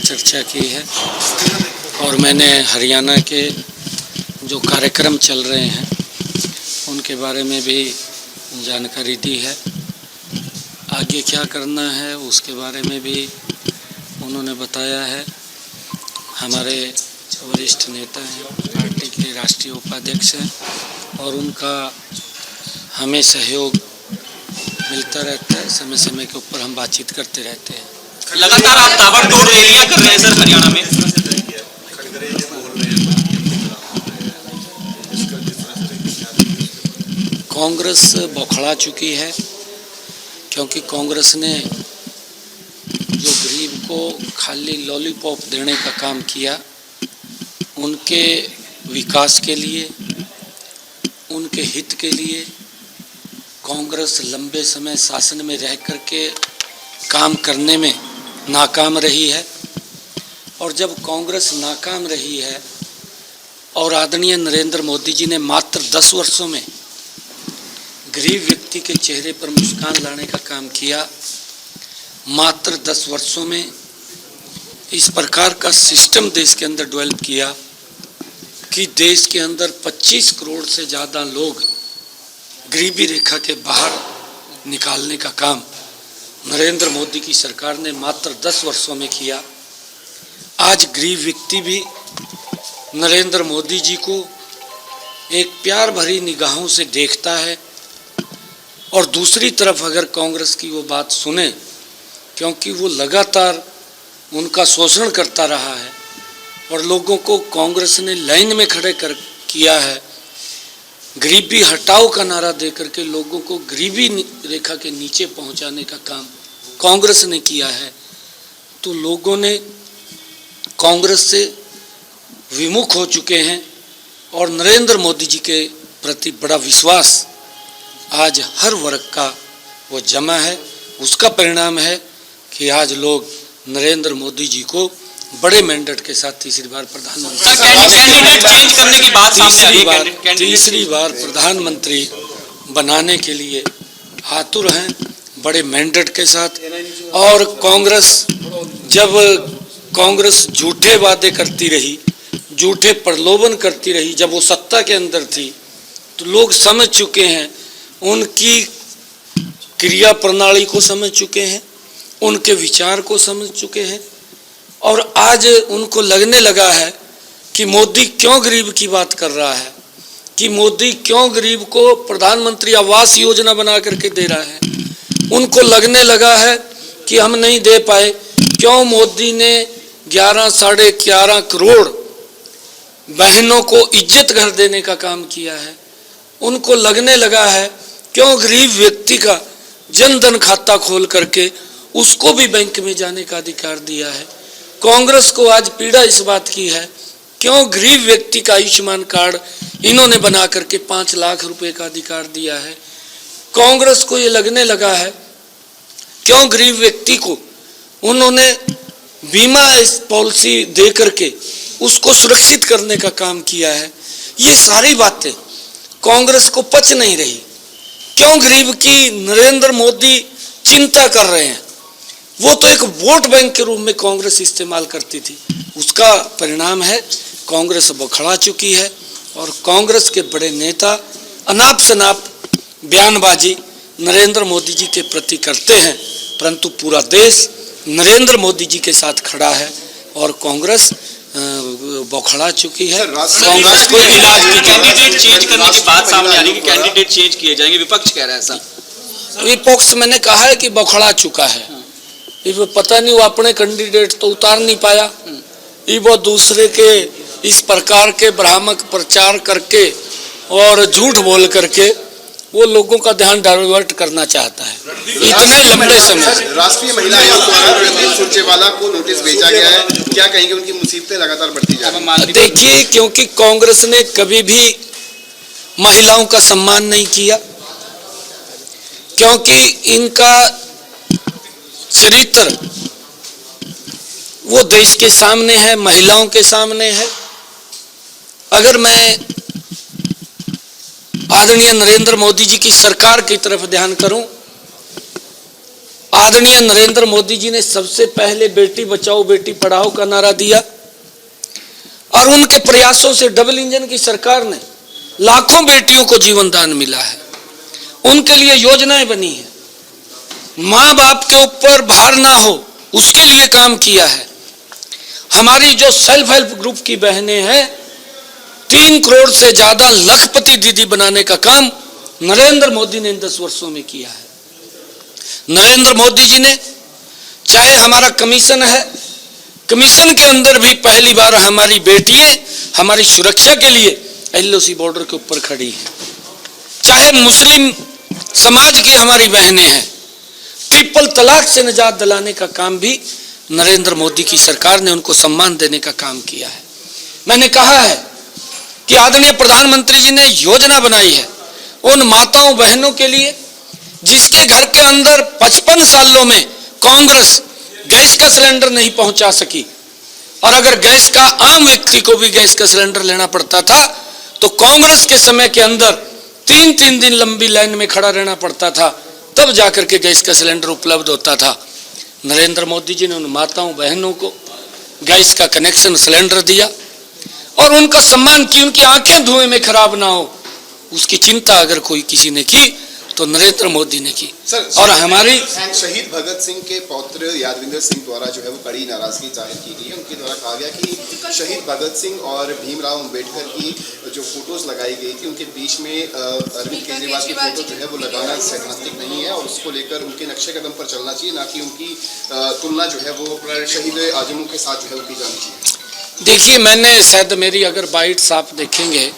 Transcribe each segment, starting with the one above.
चर्चा की है और मैंने हरियाणा के जो कार्यक्रम चल रहे हैं उनके बारे में भी जानकारी दी है। आगे क्या करना है उसके बारे में भी उन्होंने बताया है। हमारे वरिष्ठ नेता हैं, पार्टी के राष्ट्रीय उपाध्यक्ष हैं और उनका हमें सहयोग मिलता रहता है। समय समय के ऊपर हम बातचीत करते रहते हैं। लगातार आप ताबड़तोड़ रैलियां कर रहे हैं सर हरियाणा में। कांग्रेस बौखला चुकी है क्योंकि कांग्रेस ने जो गरीब को खाली लॉलीपॉप देने का काम किया, उनके विकास के लिए, उनके हित के लिए कांग्रेस लंबे समय शासन में रह करके काम करने में नाकाम रही है। और जब कांग्रेस नाकाम रही है और आदरणीय नरेंद्र मोदी जी ने मात्र 10 वर्षों में गरीब व्यक्ति के चेहरे पर मुस्कान लाने का काम किया, मात्र 10 वर्षों में इस प्रकार का सिस्टम देश के अंदर डेवलप किया कि देश के अंदर 25 करोड़ से ज़्यादा लोग गरीबी रेखा के बाहर निकालने का काम नरेंद्र मोदी की सरकार ने मात्र 10 वर्षों में किया। आज गरीब व्यक्ति भी नरेंद्र मोदी जी को एक प्यार भरी निगाहों से देखता है और दूसरी तरफ अगर कांग्रेस की वो बात सुने, क्योंकि वो लगातार उनका शोषण करता रहा है और लोगों को कांग्रेस ने लाइन में खड़े कर किया है। गरीबी हटाओ का नारा देकर के लोगों को गरीबी रेखा के नीचे पहुंचाने का काम कांग्रेस ने किया है। तो लोगों ने कांग्रेस से विमुख हो चुके हैं और नरेंद्र मोदी जी के प्रति बड़ा विश्वास आज हर वर्ग का वो जमा है। उसका परिणाम है कि आज लोग नरेंद्र मोदी जी को बड़े मैंडेट के साथ तीसरी बार प्रधानमंत्री बनाने के लिए आतुर हैं, बड़े मैंडेट के साथ। और कांग्रेस झूठे वादे करती रही, झूठे प्रलोभन करती रही, जब वो सत्ता के अंदर थी तो लोग समझ चुके हैं, उनकी क्रिया प्रणाली को समझ चुके हैं, उनके विचार को समझ चुके हैं और आज उनको लगने लगा है कि मोदी क्यों गरीब की बात कर रहा है, कि मोदी क्यों गरीब को प्रधानमंत्री आवास योजना बना करके दे रहा है। उनको लगने लगा है कि हम नहीं दे पाए, क्यों मोदी ने 11-11.5 करोड़ बहनों को इज्जत घर देने का काम किया है। उनको लगने लगा है क्यों गरीब व्यक्ति का जनधन खाता खोल करके उसको भी बैंक में जाने का अधिकार दिया है। कांग्रेस को आज पीड़ा इस बात की है क्यों गरीब व्यक्ति का आयुष्मान कार्ड इन्होंने बना करके 5 लाख रुपए का अधिकार दिया है। कांग्रेस को ये लगने लगा है क्यों गरीब व्यक्ति को उन्होंने बीमा पॉलिसी दे करके उसको सुरक्षित करने का काम किया है। ये सारी बातें कांग्रेस को पच नहीं रही। क्यों गरीब की नरेंद्र मोदी चिंता कर रहे हैं। वो तो एक वोट बैंक के रूप में कांग्रेस इस्तेमाल करती थी। उसका परिणाम है कांग्रेस बौखला चुकी है और कांग्रेस के बड़े नेता अनाप शनाप बयानबाजी नरेंद्र मोदी जी के प्रति करते हैं, परंतु पूरा देश नरेंद्र मोदी जी के साथ खड़ा है और कांग्रेस बौखला चुकी है। कांग्रेस को इलाज की कैंडिडेट चेंज करने की बात सामने आ रही है कि कैंडिडेट चेंज किए जाएंगे, विपक्ष कह रहा है ऐसा। विपक्ष मैंने कहा है कि बौखला चुका है। वो पता नहीं वो अपने कैंडिडेट तो उतार नहीं पाया, वो दूसरे के इस प्रकार के भ्रामक प्रचार करके और झूठ बोल करके वो लोगों का ध्यान डाइवर्ट करना चाहता है। इतने लंबे समय राष्ट्रीय महिला आयोग द्वारा रणदीप सुरजेवाला को नोटिस भेजा गया है, क्या कहेंगे? उनकी मुसीबतें लगातार बढ़ती जा रही हैं। देखिए, क्योंकि कांग्रेस ने कभी भी महिलाओं का सम्मान नहीं किया, क्योंकि इनका चरित्र वो देश के सामने है, महिलाओं के सामने है। अगर मैं आदरणीय नरेंद्र मोदी जी की सरकार की तरफ ध्यान करूं आदरणीय नरेंद्र मोदी जी ने सबसे पहले बेटी बचाओ बेटी पढ़ाओ का नारा दिया और उनके प्रयासों से डबल इंजन की सरकार ने लाखों बेटियों को जीवन दान मिला है, उनके लिए योजनाएं बनी है, माँ बाप के ऊपर भार ना हो उसके लिए काम किया है। हमारी जो सेल्फ हेल्प ग्रुप की बहनें हैं 3 करोड़ से ज्यादा लखपति दीदी बनाने का काम नरेंद्र मोदी ने इन 10 वर्षों में किया है। नरेंद्र मोदी जी ने चाहे हमारा कमीशन है, कमीशन के अंदर भी पहली बार हमारी बेटियां हमारी सुरक्षा के लिए एलओसी बॉर्डर के ऊपर खड़ी हैं। चाहे मुस्लिम समाज की हमारी बहनें हैं, ट्रिपल तलाक से निजात दिलाने का काम भी नरेंद्र मोदी की सरकार ने उनको सम्मान देने का काम किया है। मैंने कहा है कि आदरणीय प्रधानमंत्री जी ने योजना बनाई है उन माताओं बहनों के लिए जिसके घर के अंदर 55 सालों में कांग्रेस गैस का सिलेंडर नहीं पहुंचा सकी, और अगर गैस का आम व्यक्ति को भी गैस का सिलेंडर लेना पड़ता था तो कांग्रेस के समय के अंदर 3-3 दिन लंबी लाइन में खड़ा रहना पड़ता था, तब जाकर के गैस का सिलेंडर उपलब्ध होता था। नरेंद्र मोदी जी ने उन माताओं बहनों को गैस का कनेक्शन सिलेंडर दिया और उनका सम्मान की, उनकी आंखें धुएं में खराब ना हो उसकी चिंता अगर कोई किसी ने की तो नरेंद्र मोदी ने की। और हमारी शहीद भगत सिंह के पौत्र यादविंदर सिंह द्वारा जो है वो कड़ी नाराजगी जाहिर की गई है। उनके द्वारा कहा गया कि शहीद भगत सिंह और भीमराव अंबेडकर की जो फोटोज लगाई गई थी उनके बीच में अरविंद केजरीवाल की फोटो जो है वो लगाना सैद्धांतिक नहीं है और उसको लेकर उनके नक्शे कदम पर चलना चाहिए, ना कि उनकी तुलना जो है वो शहीद आजमों के साथ जो है वो की जानी चाहिए। देखिए, मैंने शायद मेरी अगर बाइट्स आप देखेंगे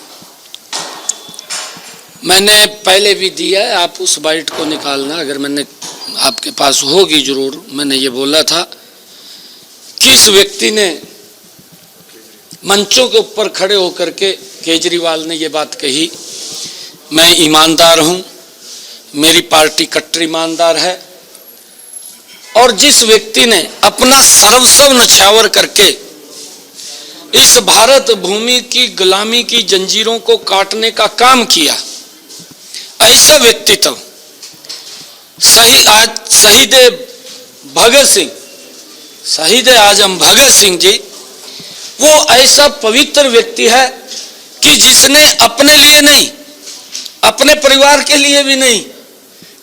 मैंने पहले भी दिया है, आप उस बाइट को निकालना अगर मैंने आपके पास होगी जरूर। मैंने ये बोला था कि इस व्यक्ति ने मंचों के ऊपर खड़े होकर के केजरीवाल ने ये बात कही, मैं ईमानदार हूं, मेरी पार्टी कट्टर ईमानदार है, और जिस व्यक्ति ने अपना सर्वस्व न्यौछावर करके इस भारत भूमि की गुलामी की जंजीरों को काटने का काम किया, ऐसा व्यक्तित्व शहीद भगत सिंह, शहीद आजम भगत सिंह जी वो ऐसा पवित्र व्यक्ति है कि जिसने अपने लिए नहीं, अपने परिवार के लिए भी नहीं,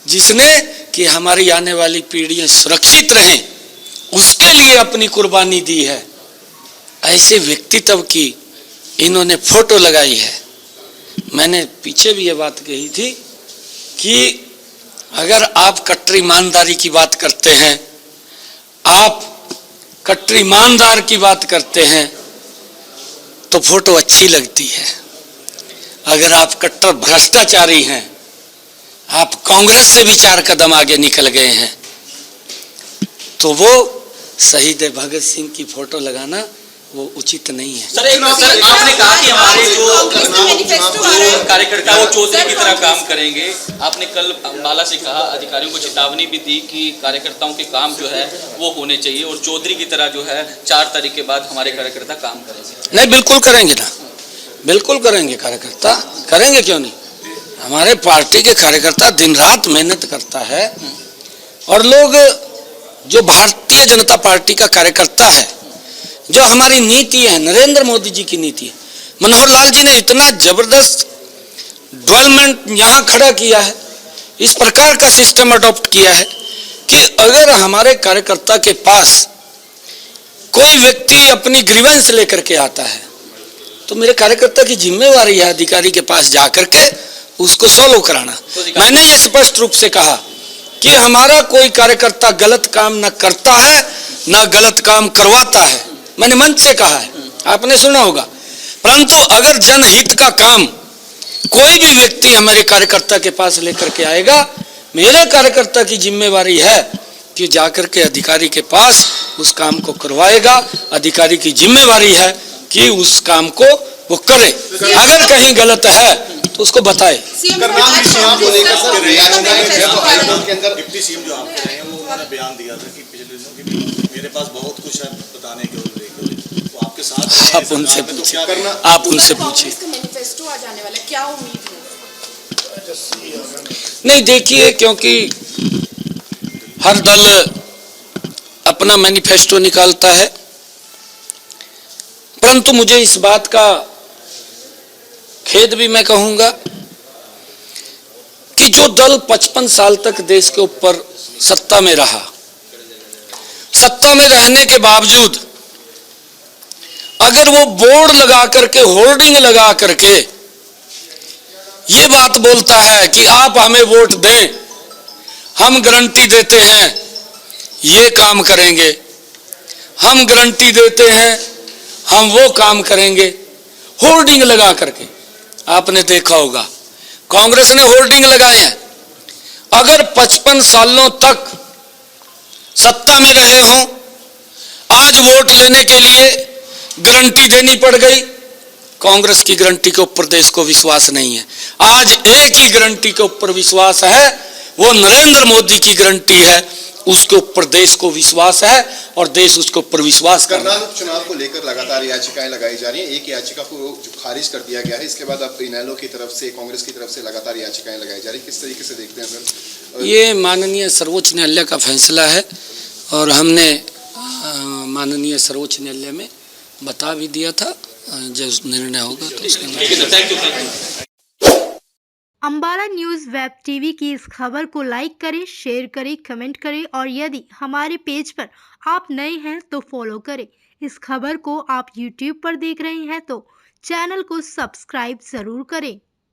जिसने कि हमारी आने वाली पीढ़ियां सुरक्षित रहें उसके लिए अपनी कुर्बानी दी है। ऐसे व्यक्तित्व की इन्होंने फोटो लगाई है। मैंने पीछे भी ये बात कही थी कि अगर आप कट्टर ईमानदारी की बात करते हैं, आप कट्टर ईमानदार की बात करते हैं तो फोटो अच्छी लगती है। अगर आप कट्टर भ्रष्टाचारी हैं, आप कांग्रेस से भी 4 कदम आगे निकल गए हैं, तो वो शहीद भगत सिंह की फोटो लगाना वो उचित नहीं है। सर आपने कहा कि हमारे जो कार्यकर्ता वो चौधरी की तरह काम करेंगे। आपने कल अम्बाला से कहा, अधिकारियों को चेतावनी भी दी कि कार्यकर्ताओं के काम जो है वो होने चाहिए और चौधरी की तरह जो है 4 तारीख के बाद हमारे कार्यकर्ता काम करेंगे। नहीं, बिल्कुल करेंगे ना, बिल्कुल करेंगे, कार्यकर्ता करेंगे, क्यों नहीं। हमारे पार्टी के कार्यकर्ता दिन रात मेहनत करता है और लोग जो भारतीय जनता पार्टी का कार्यकर्ता है, जो हमारी नीति है, नरेंद्र मोदी जी की नीति है, मनोहर लाल जी ने इतना जबरदस्त डेवलपमेंट यहाँ खड़ा किया है, इस प्रकार का सिस्टम अडॉप्ट किया है कि अगर हमारे कार्यकर्ता के पास कोई व्यक्ति अपनी ग्रीवेंस लेकर के आता है तो मेरे कार्यकर्ता की जिम्मेवारी है अधिकारी के पास जाकर के उसको सॉल्व कराना। मैंने ये स्पष्ट रूप से कहा कि हमारा कोई कार्यकर्ता गलत काम न करता है न गलत काम करवाता है, मैंने मंच से कहा है, आपने सुना होगा। परंतु अगर जनहित का काम कोई भी व्यक्ति हमारे कार्यकर्ता के पास लेकर के आएगा, मेरे कार्यकर्ता की जिम्मेवारी है कि जाकर के अधिकारी के पास उस काम को करवाएगा। अधिकारी की जिम्मेवारी है कि उस काम को वो करे, अगर कहीं गलत है तो उसको बताए। बयान दिया था कि पिछले दिनों कि मेरे पास बहुत कुछ है बताने के लिए, तो आपके साथ आप उनसे पूछिए, आप उनसे पूछिए। मैनिफेस्टो आ जाने वाला, क्या उम्मीद है? नहीं, देखिए, क्योंकि हर दल अपना मैनिफेस्टो निकालता है, परंतु मुझे इस बात का खेद भी मैं कहूंगा कि जो दल 55 साल तक देश के ऊपर सत्ता में रहा, सत्ता में रहने के बावजूद अगर वो बोर्ड लगा करके, होर्डिंग लगा करके ये बात बोलता है कि आप हमें वोट दें, हम गारंटी देते हैं ये काम करेंगे, हम गारंटी देते हैं हम वो काम करेंगे, होर्डिंग लगा करके, आपने देखा होगा कांग्रेस ने होर्डिंग लगाए हैं। अगर 55 सालों तक सत्ता में रहे हों, आज वोट लेने के लिए गारंटी देनी पड़ गई, कांग्रेस की गारंटी के ऊपर देश को विश्वास नहीं है। आज एक ही गारंटी के ऊपर विश्वास है, वो नरेंद्र मोदी की गारंटी है, उसके ऊपर देश को विश्वास है और देश उसके ऊपर विश्वास कर रहा है। करनाल उपचुनाव को लेकर लगातार याचिकाएं लगाई जा रही हैं। एक याचिका को खारिज कर दिया गया है, इसके बाद अब इनेलो की तरफ से, कांग्रेस की तरफ से लगातार याचिकाएं लगाई जा रही है। किस तरीके से देखते हैं सर? ये माननीय सर्वोच्च न्यायालय का फैसला है और हमने माननीय सर्वोच्च न्यायालय में बता भी दिया था, जब निर्णय होगा तो उसके ठीक है sir, thank you. Ambala news web TV की इस खबर को लाइक करें, शेयर करें, कमेंट करें और यदि हमारे पेज पर आप नए हैं तो फॉलो करें। इस खबर को आप यूट्यूब पर देख रहे हैं तो चैनल को सब्सक्राइब ज़रूर करें।